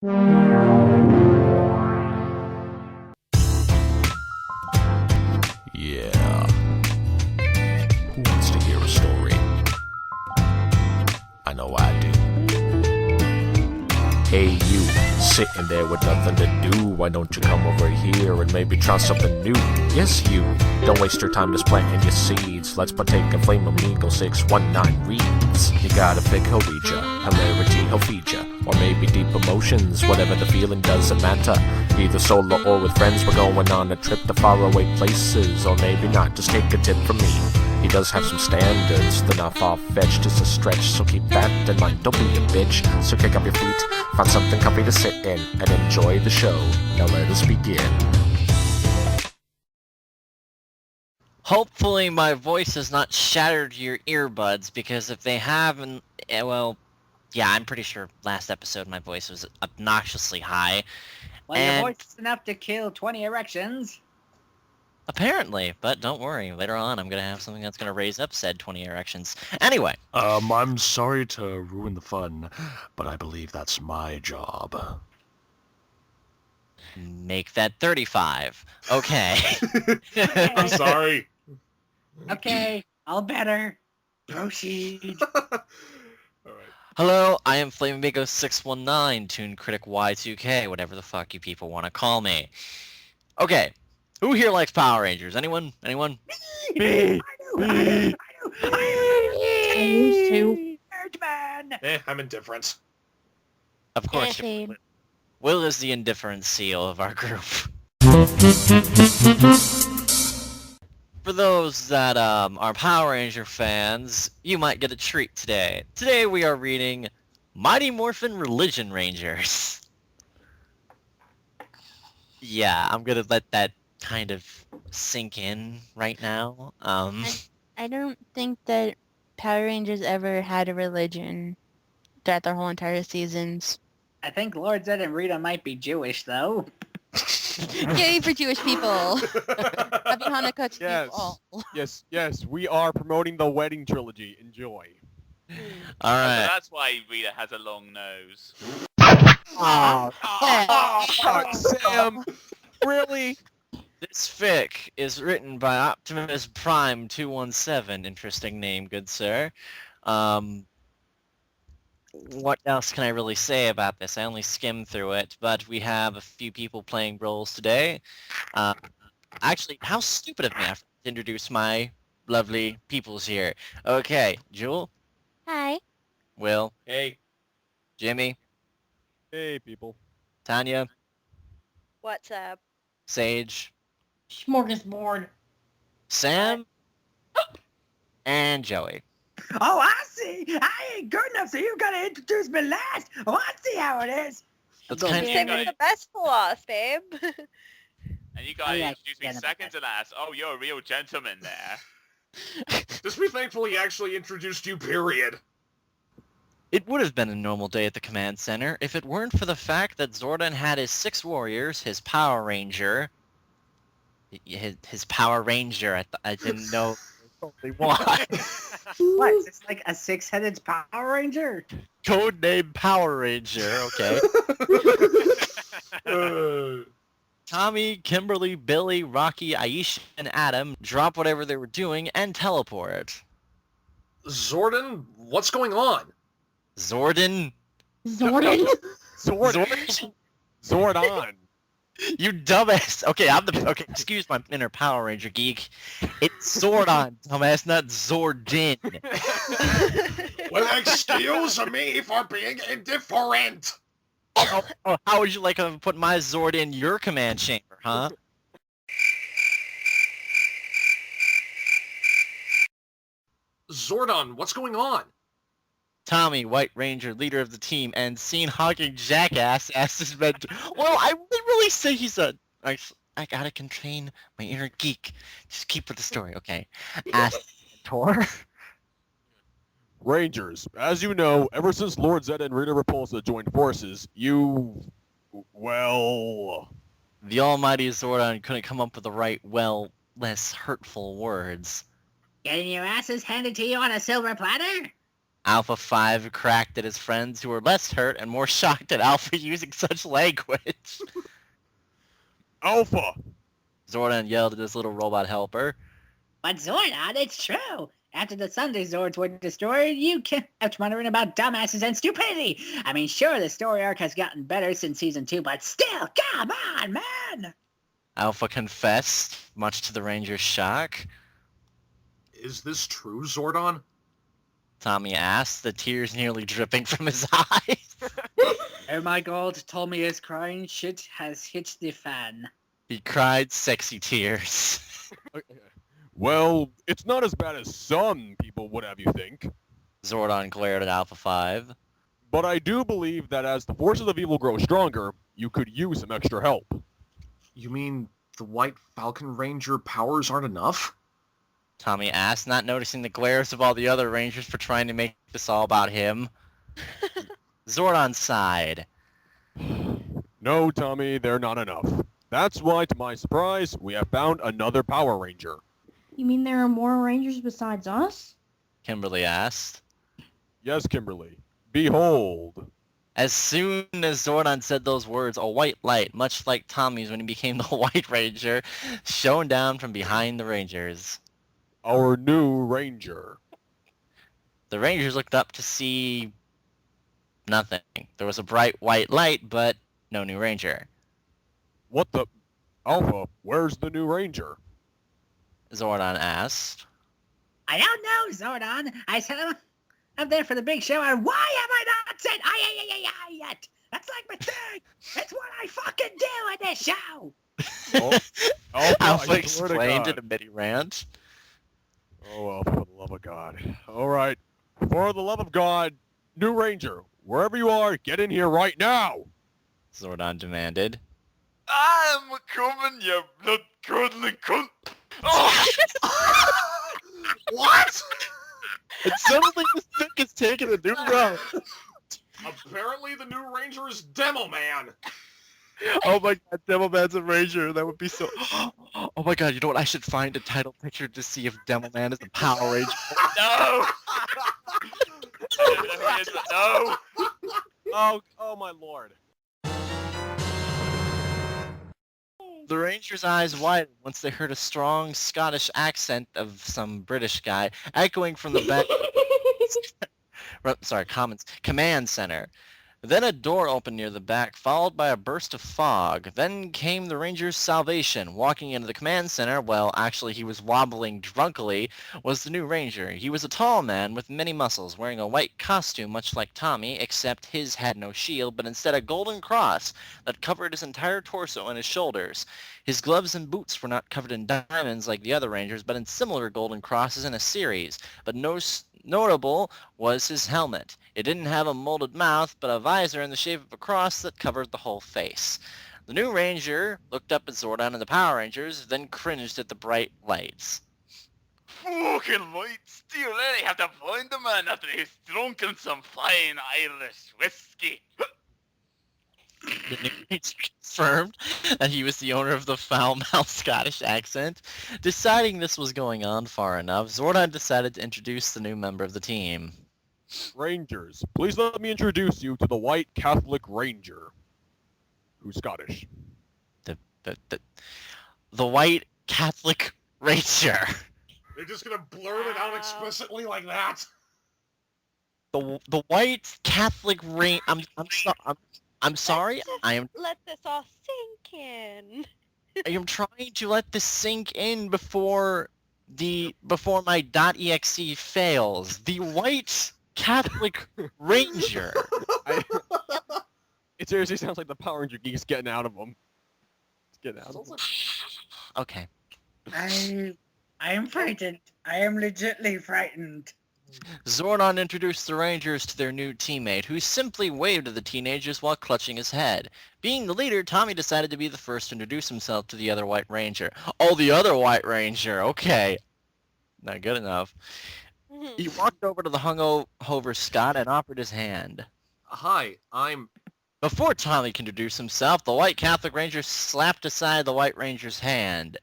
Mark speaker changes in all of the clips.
Speaker 1: Yeah. Who wants to hear a story? I know I do. Hey you, sitting there with nothing to do, why don't you come over here and maybe try something new? Yes you, don't waste your time just planting your seeds. Let's partake in FlameAmigo619 reads. You got a fig, he'll read ya, hilarity, he'll feed ya, or maybe deep emotions, whatever the feeling doesn't matter. Either solo or with friends, we're going on a trip to faraway places, or maybe not, just take a tip from me. He does have some standards, they're not far-fetched, just a stretch, so keep that in mind, don't be a bitch. So kick up your feet, find something comfy to sit in, and enjoy the show. Now let us begin.
Speaker 2: Hopefully my voice has not shattered your earbuds, because if they haven't, well, yeah, I'm pretty sure last episode my voice was obnoxiously high.
Speaker 3: Well, your voice is enough to kill 20 erections.
Speaker 2: Apparently, but don't worry, later on I'm gonna have something that's gonna raise up said 20 erections. Anyway.
Speaker 1: I'm sorry to ruin the fun, but I believe that's my job.
Speaker 2: Make that 35. Okay.
Speaker 1: I'm sorry.
Speaker 3: Okay, all better. Proceed.
Speaker 1: Alright.
Speaker 2: Hello, I am FlameAmigo619, ToonKriticY2K, whatever the fuck you people want to call me. Okay, who here likes Power Rangers? Anyone? Anyone?
Speaker 3: Me! I do! Man!
Speaker 1: I'm indifferent.
Speaker 2: Of course. Will is the indifferent seal of our group. For those that are Power Ranger fans, you might get a treat today. Today we are reading Mighty Morphin Religion Rangers. Yeah, I'm gonna let that kind of sink in right now.
Speaker 4: I don't think that Power Rangers ever had a religion throughout their whole entire seasons.
Speaker 3: I think Lord Zed and Rita might be Jewish, though.
Speaker 4: Yay for Jewish people! Happy Hanukkah to
Speaker 5: Yes.
Speaker 4: you all.
Speaker 5: Yes, we are promoting the wedding trilogy. Enjoy.
Speaker 2: Alright.
Speaker 6: That's why Rita has a long nose.
Speaker 5: Oh, Sam, really?
Speaker 2: This fic is written by Optimus Prime 217. Interesting name, good sir. What else can I really say about this? I only skimmed through it, but we have a few people playing roles today. Actually, how stupid of me, I have to introduce my lovely peoples here. Okay, Jewel,
Speaker 4: Hi.
Speaker 2: Will,
Speaker 1: Hey.
Speaker 2: Jimmy,
Speaker 5: Hey, people.
Speaker 2: Tanya,
Speaker 7: What's up?
Speaker 2: Sage,
Speaker 7: Smorgasbord.
Speaker 2: Sam, and Joey.
Speaker 3: Oh, I see! I ain't good enough, so you gotta introduce me last! Oh, I see how it is!
Speaker 2: That's
Speaker 3: Go
Speaker 2: kind
Speaker 3: big.
Speaker 2: of...
Speaker 7: Saving the best for last, babe.
Speaker 6: And you
Speaker 3: Oh,
Speaker 6: guys
Speaker 3: yeah,
Speaker 6: introduced me
Speaker 3: yeah,
Speaker 6: second to last. Oh, you're a real gentleman there.
Speaker 1: Just be thankful he actually introduced you, period.
Speaker 2: It would have been a normal day at the command center if it weren't for the fact that Zordon had his 6 warriors, his Power Ranger... His Power Ranger, I didn't know only one.
Speaker 3: What, is this like a 6-headed Power Ranger?
Speaker 2: Codename Power Ranger, okay. Tommy, Kimberly, Billy, Rocky, Aisha, and Adam drop whatever they were doing and teleport.
Speaker 1: Zordon, what's going on?
Speaker 2: Zordon?
Speaker 4: Zordon?
Speaker 2: Zordon?
Speaker 5: Zordon.
Speaker 2: You dumbass. Okay, okay, excuse my inner Power Ranger geek. It's Zordon, dumbass, not Zordin.
Speaker 1: Well, excuse me for being indifferent.
Speaker 2: Oh, how would you like to put my Zord in your command chamber, huh?
Speaker 1: Zordon, what's going on?
Speaker 2: Tommy, White Ranger, leader of the team, and scene-hogging jackass asked his mentor... Well, I would really say he's a... I gotta contain my inner geek. Just keep with the story, okay? Asked his mentor...
Speaker 5: Rangers, as you know, ever since Lord Zed and Rita Repulsa joined forces, well...
Speaker 2: The almighty Zordon couldn't come up with the right, well, less hurtful words.
Speaker 3: Getting your asses handed to you on a silver platter?
Speaker 2: Alpha 5 cracked at his friends who were less hurt and more shocked at Alpha using such language.
Speaker 5: Alpha!
Speaker 2: Zordon yelled at his little robot helper.
Speaker 3: But Zordon, it's true. After the Sunday Zords were destroyed, you kept wondering about dumbasses and stupidity. I mean, sure, the story arc has gotten better since Season 2, but still, come on, man!
Speaker 2: Alpha confessed, much to the Ranger's shock.
Speaker 1: Is this true, Zordon?
Speaker 2: Tommy asked, the tears nearly dripping from his eyes.
Speaker 3: Oh my god, Tommy is crying. Shit has hit the fan.
Speaker 2: He cried sexy tears.
Speaker 5: Well, it's not as bad as some people would have you think.
Speaker 2: Zordon glared at Alpha 5.
Speaker 5: But I do believe that as the forces of evil grow stronger, you could use some extra help.
Speaker 1: You mean the White Falcon Ranger powers aren't enough?
Speaker 2: Tommy asked, not noticing the glares of all the other Rangers for trying to make this all about him. Zordon sighed.
Speaker 5: No, Tommy, they're not enough. That's why, to my surprise, we have found another Power Ranger.
Speaker 8: You mean there are more Rangers besides us?
Speaker 2: Kimberly asked.
Speaker 5: Yes, Kimberly. Behold.
Speaker 2: As soon as Zordon said those words, a white light, much like Tommy's when he became the White Ranger, shone down from behind the Rangers.
Speaker 5: Our new Ranger.
Speaker 2: The Rangers looked up to see nothing. There was a bright white light, but no new Ranger.
Speaker 5: What the... Alpha, where's the new Ranger?
Speaker 2: Zordon asked.
Speaker 3: I don't know, Zordon. I said I'm up there for the big show, and why have I not said I yet? That's like my thing. It's what I fucking do in this show.
Speaker 5: Oh, Alpha,
Speaker 2: Alpha
Speaker 5: I swear to
Speaker 2: explained
Speaker 5: God.
Speaker 2: in a mini rant.
Speaker 5: Oh, Alpha, for the love of God. All right. For the love of God, new Ranger, wherever you are, get in here right now.
Speaker 2: Zordon demanded.
Speaker 6: I'm coming, you blood-curdling cunt! Oh!
Speaker 1: What?
Speaker 2: It sounds like this thing is taking a new route.
Speaker 1: Apparently the new Ranger is Demo Man.
Speaker 2: Oh my god, Demoman's a Ranger. That would be so... Oh my god, you know what? I should find a title picture to see if Demoman is a Power Ranger.
Speaker 6: No! No!
Speaker 5: Oh my lord.
Speaker 2: The Ranger's eyes widened once they heard a strong Scottish accent of some British guy echoing from the back... command center. Then a door opened near the back, followed by a burst of fog. Then came the Ranger's salvation. Walking into the command center, well, actually he was wobbling drunkily, was the new Ranger. He was a tall man with many muscles, wearing a white costume much like Tommy, except his had no shield, but instead a golden cross that covered his entire torso and his shoulders. His gloves and boots were not covered in diamonds like the other Rangers, but in similar golden crosses in a series. But notable was his helmet. It didn't have a molded mouth, but a visor in the shape of a cross that covered the whole face. The new Ranger looked up at Zordon and the Power Rangers, then cringed at the bright lights.
Speaker 6: Fucking light still, I have to find the man after he's drunken some fine Irish whiskey.
Speaker 2: The new Ranger confirmed that he was the owner of the foul-mouthed Scottish accent. Deciding this was going on far enough, Zordon decided to introduce the new member of the team.
Speaker 5: Rangers, please let me introduce you to the White Catholic Ranger, who's Scottish.
Speaker 2: The White Catholic Ranger.
Speaker 1: They're just gonna blurt it out explicitly like that?
Speaker 2: The White Catholic Ranger. I'm sorry.
Speaker 7: Let this all sink in.
Speaker 2: I am trying to let this sink in before my .exe fails. The White Catholic Ranger.
Speaker 5: It seriously sounds like the Power Ranger geek's getting out of him. It's getting out of him.
Speaker 2: Okay.
Speaker 3: I am frightened. I am legitly frightened.
Speaker 2: Zordon introduced the Rangers to their new teammate, who simply waved at the teenagers while clutching his head. Being the leader, Tommy decided to be the first to introduce himself to the other White Ranger. Oh, the other White Ranger. Okay. Not good enough. He walked over to the hungover Scott and offered his hand.
Speaker 1: Hi, I'm...
Speaker 2: Before Tommy could introduce himself, the White Catholic Ranger slapped aside the White Ranger's hand.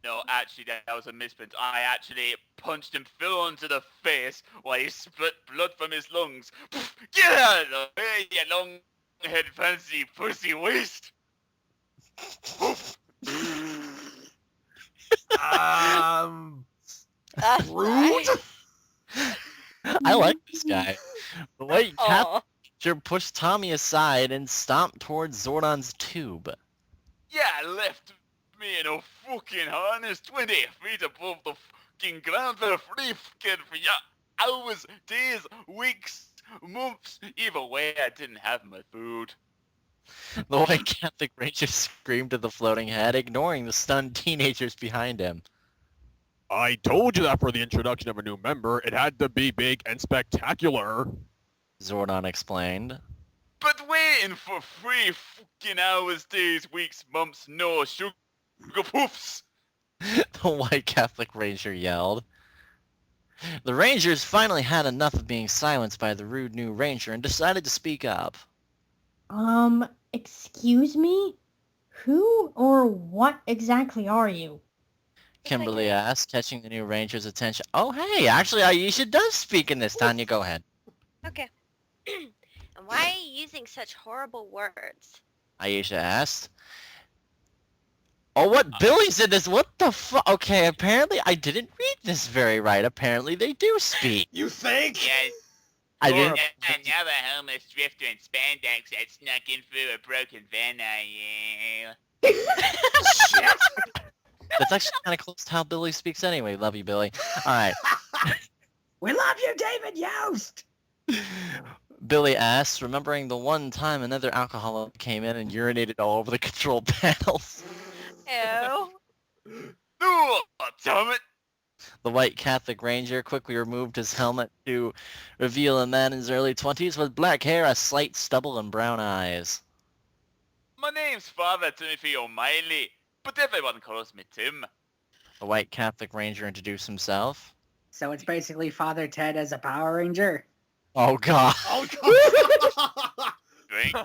Speaker 6: no, actually, that was a misprint. I actually punched him full onto the face while he spit blood from his lungs. Get out of the way, you long-head fancy pussy waste!
Speaker 7: Rude.
Speaker 2: I like this guy. The white
Speaker 7: Aw.
Speaker 2: capture pushed Tommy aside and stomped towards Zordon's tube.
Speaker 6: Yeah, left me in a fucking harness 20 feet above the fucking ground for free fucking for hours, days, weeks, months. Either way, I didn't have my food.
Speaker 2: The white Catholic Ranger screamed at the floating head, ignoring the stunned teenagers behind him.
Speaker 5: I told you that for the introduction of a new member, it had to be big and spectacular.
Speaker 2: Zordon explained.
Speaker 6: But waiting for 3 fucking hours, days, weeks, months, no sugar poofs.
Speaker 2: The white Catholic Ranger yelled. The Rangers finally had enough of being silenced by the rude new Ranger and decided to speak up.
Speaker 8: Excuse me? Who or what exactly are you?
Speaker 2: Kimberly asked, catching the new Ranger's attention. Oh, hey, actually, Aisha does speak in this. Tanya, go ahead.
Speaker 7: Okay. And why are you using such horrible words?
Speaker 2: Aisha asked. Oh, what? Billy said this? What the fuck? Okay, apparently I didn't read this very right. Apparently they do speak.
Speaker 9: You think?
Speaker 6: Yes,
Speaker 2: I didn't.
Speaker 6: another homeless drifter in spandex that snuck in through a broken van,
Speaker 9: Shit.
Speaker 2: That's actually kind of close to how Billy speaks anyway. Love you, Billy. All right.
Speaker 3: We love you, David Yost!
Speaker 2: Billy asked, remembering the one time another alcoholic came in and urinated all over the control panels.
Speaker 7: Ew.
Speaker 6: No, damn it!
Speaker 2: The white Catholic Ranger quickly removed his helmet to reveal a man in his early 20s with black hair, a slight stubble, and brown eyes.
Speaker 6: My name's Father Timothy O'Malley, but everyone calls me Tim.
Speaker 2: The white Catholic Ranger introduced himself.
Speaker 3: So it's basically Father Ted as a Power Ranger.
Speaker 2: Oh, God.
Speaker 9: Oh, God.
Speaker 6: Drink.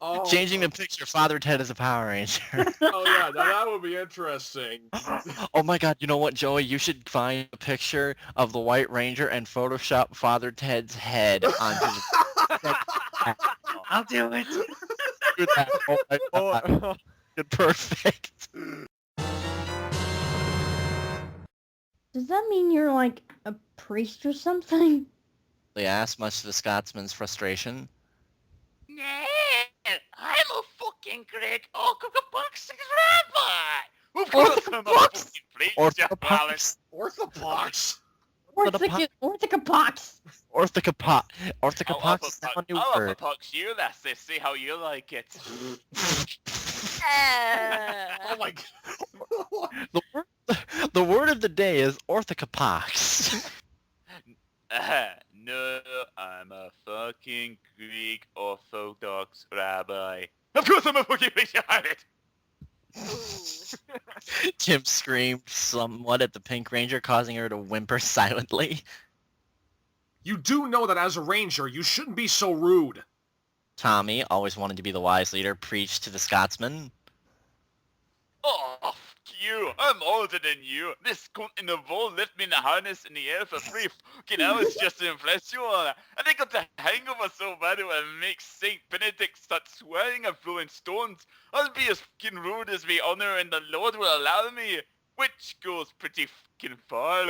Speaker 9: Oh,
Speaker 2: Changing the picture, Father Ted is a Power Ranger.
Speaker 9: Oh, yeah, now that would be interesting.
Speaker 2: Oh my God, you know what, Joey? You should find a picture of the White Ranger and Photoshop Father Ted's head onto the...
Speaker 3: I'll do it.
Speaker 2: Do that. Oh my God. Good, perfect.
Speaker 8: Does that mean you're like a priest or something?
Speaker 2: They asked, much to the Scotsman's frustration.
Speaker 6: No, I'm a fucking great orthodox rabbi. Of course I'm a fucking priest, you Alice.
Speaker 2: Orthodox.
Speaker 9: Orthopox.
Speaker 8: Orthopox.
Speaker 2: Orthopox. Orthopox is now a new
Speaker 6: I'll
Speaker 2: word.
Speaker 6: orthopox you, lassie. See how you like it.
Speaker 9: Oh, my God.
Speaker 2: The word of the day is orthopox.
Speaker 6: No, I'm a fucking Greek Orthodox rabbi. Of course I'm a fucking priest, you have it.
Speaker 2: Tim screamed somewhat at the Pink Ranger, causing her to whimper silently.
Speaker 9: You do know that as a ranger, you shouldn't be so rude.
Speaker 2: Tommy, always wanted to be the wise leader, preached to the Scotsman.
Speaker 6: Oh, fuck you. I'm older than you. This cunt in the ball left me in a harness in the air for 3 fucking hours just to impress you all. And I got the hangover so bad it would make Saint Benedict start swearing and throwing stones. I'll be as fucking rude as the honor and the Lord will allow me. Which goes pretty fucking far.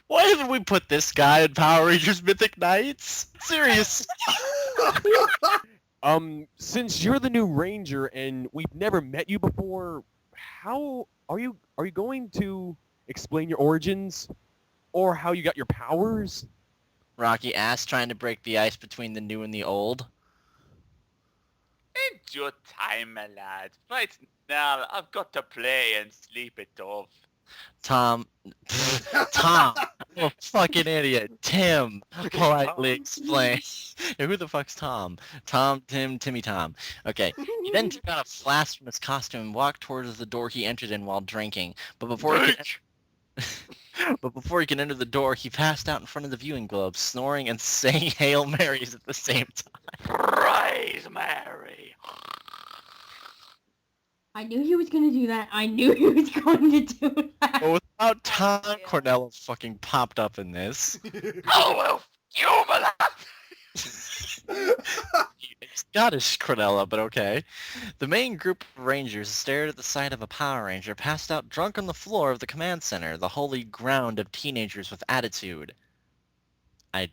Speaker 2: Why haven't we put this guy in Power Rangers Mythic Knights? Serious.
Speaker 5: Since you're the new ranger and we've never met you before, how are you going to explain your origins or how you got your powers?
Speaker 2: Rocky asked, trying to break the ice between the new and the old.
Speaker 6: Ain't your time, my lad. Right now, I've got to play and sleep it off.
Speaker 2: Tom, I'm a fucking idiot. Tim politely explained. Yeah, who the fuck's Tom? Timmy Tom. Okay. He then took out a flask from his costume and walked towards the door he entered in while drinking. But before he could enter the door, he passed out in front of the viewing globe, snoring and saying Hail Marys at the same time.
Speaker 6: Praise Mary.
Speaker 8: I knew he was gonna do that. I knew he was going to do that.
Speaker 2: Well, without Tom Cornell fucking popped up in this.
Speaker 6: Oh, well, you mother...
Speaker 2: Scottish Cornella, but okay. The main group of rangers stared at the sight of a Power Ranger passed out drunk on the floor of the command center, the holy ground of teenagers with attitude. I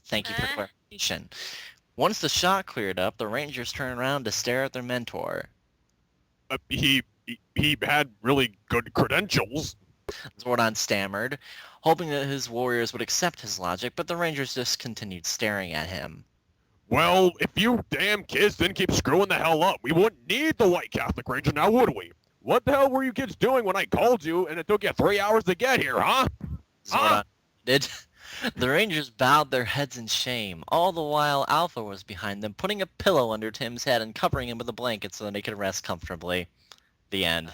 Speaker 2: thank you for clarification. Once the shock cleared up, the rangers turned around to stare at their mentor.
Speaker 5: He had really good credentials.
Speaker 2: Zordon stammered, hoping that his warriors would accept his logic, but the rangers just continued staring at him.
Speaker 5: Well, if you damn kids didn't keep screwing the hell up, we wouldn't need the White Catholic Ranger now, would we? What the hell were you kids doing when I called you and it took you 3 hours to get here, huh?
Speaker 2: Zordon did. The rangers bowed their heads in shame, all the while Alpha was behind them, putting a pillow under Tim's head and covering him with a blanket so that he could rest comfortably. The end.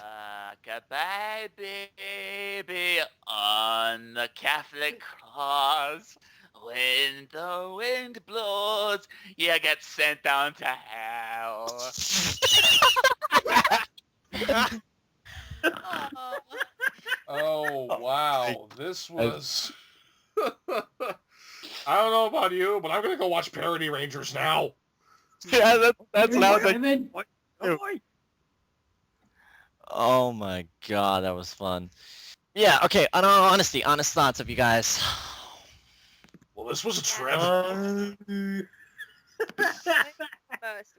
Speaker 6: Goodbye, baby, on the Catholic cross. When the wind blows, you get sent down to hell.
Speaker 9: Oh, wow. This was... I don't know about you, but I'm gonna go watch Parody Rangers now.
Speaker 2: Yeah, that's what I was like.
Speaker 8: Evan,
Speaker 2: Oh my god, that was fun. Yeah, okay, on all honesty, honest thoughts of you guys.
Speaker 9: Well, this was a trip.
Speaker 7: Most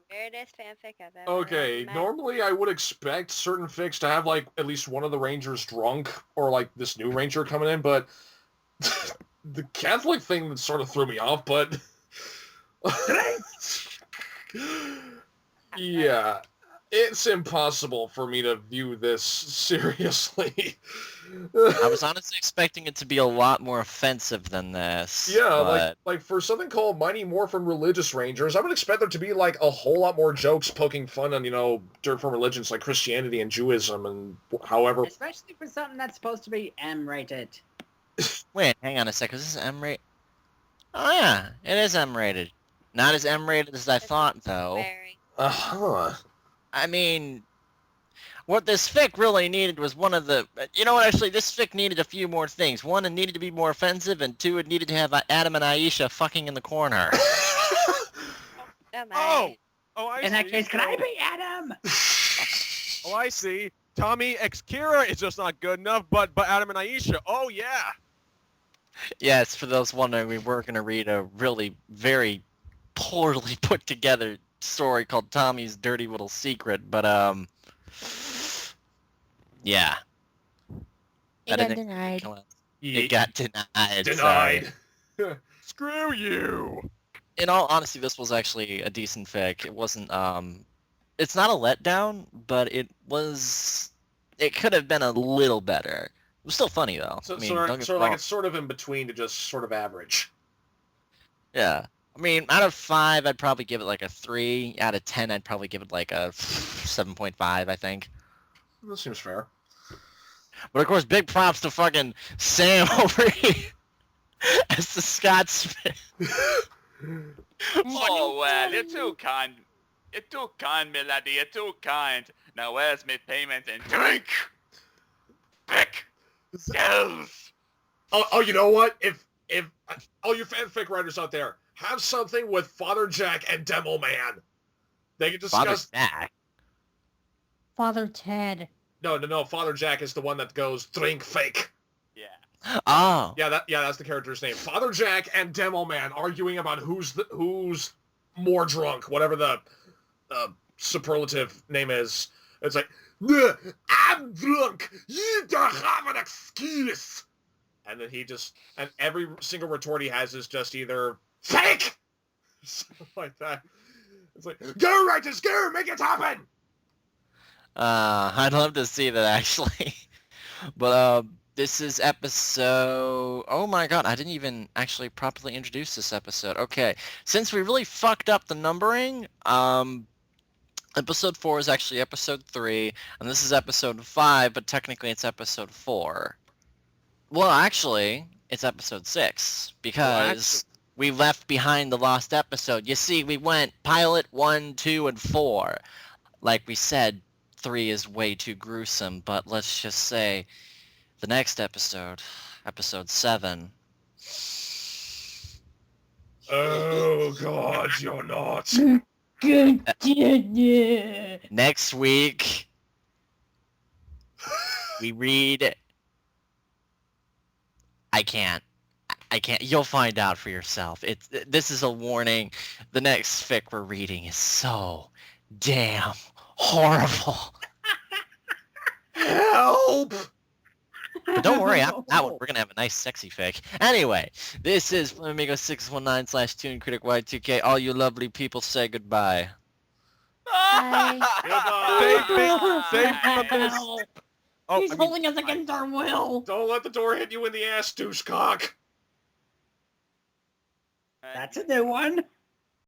Speaker 7: weirdest fanfic I've ever
Speaker 9: Okay,
Speaker 7: met.
Speaker 9: normally I would expect certain fics to have, like, at least one of the Rangers drunk, or, like, this new Ranger coming in, but the Catholic thing that sort of threw me off, but... yeah, it's impossible for me to view this seriously.
Speaker 2: I was honestly expecting it to be a lot more offensive than this.
Speaker 9: Yeah,
Speaker 2: but...
Speaker 9: like for something called Mighty Morphin Religious Rangers, I would expect there to be like a whole lot more jokes poking fun on, you know, different religions like Christianity and Judaism and however.
Speaker 3: Especially for something that's supposed to be M-rated.
Speaker 2: Wait, hang on a second. Is this M-rated? Oh yeah, it is M-rated. Not as M-rated as I thought, though.
Speaker 7: Very.
Speaker 9: Uh-huh.
Speaker 2: I mean, what this fic really needed was one of the... You know what, actually, this fic needed a few more things. One, it needed to be more offensive, and two, it needed to have Adam and Aisha fucking in the corner.
Speaker 5: Oh, I
Speaker 3: In that
Speaker 5: see.
Speaker 3: case, can I be Adam?
Speaker 5: Oh, I see. Tommy x Kira is just not good enough, but Adam and Aisha, oh yeah.
Speaker 2: Yes, for those wondering, we were going to read a really very poorly put together story called Tommy's Dirty Little Secret, but yeah.
Speaker 4: It
Speaker 2: That
Speaker 4: got
Speaker 2: didn't
Speaker 4: denied.
Speaker 2: come out. It got denied.
Speaker 9: Denied.
Speaker 5: Screw you.
Speaker 2: In all honesty, this was actually a decent fic. It wasn't it's not a letdown, but it could have been a little better. It was still funny though.
Speaker 9: So,
Speaker 2: I mean,
Speaker 9: sort
Speaker 2: don't
Speaker 9: of
Speaker 2: get me
Speaker 9: like
Speaker 2: wrong.
Speaker 9: it's sort of in between to just sort of average.
Speaker 2: Yeah. I mean, out of 5, I'd probably give it like a 3. Out of 10, I'd probably give it like a 7.5, I think.
Speaker 9: That seems fair.
Speaker 2: But of course, big props to fucking Sam over here as the Scotsman.
Speaker 6: Oh, well, you're too kind. You're too kind, my laddie. You're too kind. Now where's my payment and drink? Pick. Skills.
Speaker 9: Oh, you know what? If all you fanfic writers out there, have something with Father Jack and Demo Man. They can
Speaker 2: Father
Speaker 9: discuss...
Speaker 2: Jack.
Speaker 8: Father Ted.
Speaker 9: No. Father Jack is the one that goes, drink fake.
Speaker 6: Yeah.
Speaker 2: Oh.
Speaker 9: Yeah, that's the character's name. Father Jack and Demo Man arguing about who's more drunk, whatever the superlative name is. It's like, "Nah, I'm drunk. You don't have an excuse." And then and every single retort he has is just either fake, something like that. It's like, go Righteous, go, make it happen.
Speaker 2: I'd love to see that actually. But this is episode... Oh my god, I didn't even actually properly introduce this episode. Okay, since we really fucked up the numbering, episode 4 is actually episode 3, and this is episode 5, but technically it's episode 4. Well, actually, it's episode 6, because we left behind the lost episode. You see, we went pilot 1, 2, and 4. Like we said, 3 is way too gruesome, but let's just say the next episode, episode 7.
Speaker 9: Oh God, you're not.
Speaker 8: Good. Yeah.
Speaker 2: Next week, we read... I can't. You'll find out for yourself. This is a warning. The next fic we're reading is so damn horrible.
Speaker 9: Help!
Speaker 2: But don't worry, after that one, we're going to have a nice sexy fic. Anyway, this is FlameAmigo619/ToonKriticY2K. All you lovely people say goodbye.
Speaker 7: Bye.
Speaker 5: Save me from this. Oh,
Speaker 8: He's holding us against our will.
Speaker 9: Don't let the door hit you in the ass, douchecock.
Speaker 3: That's a new one.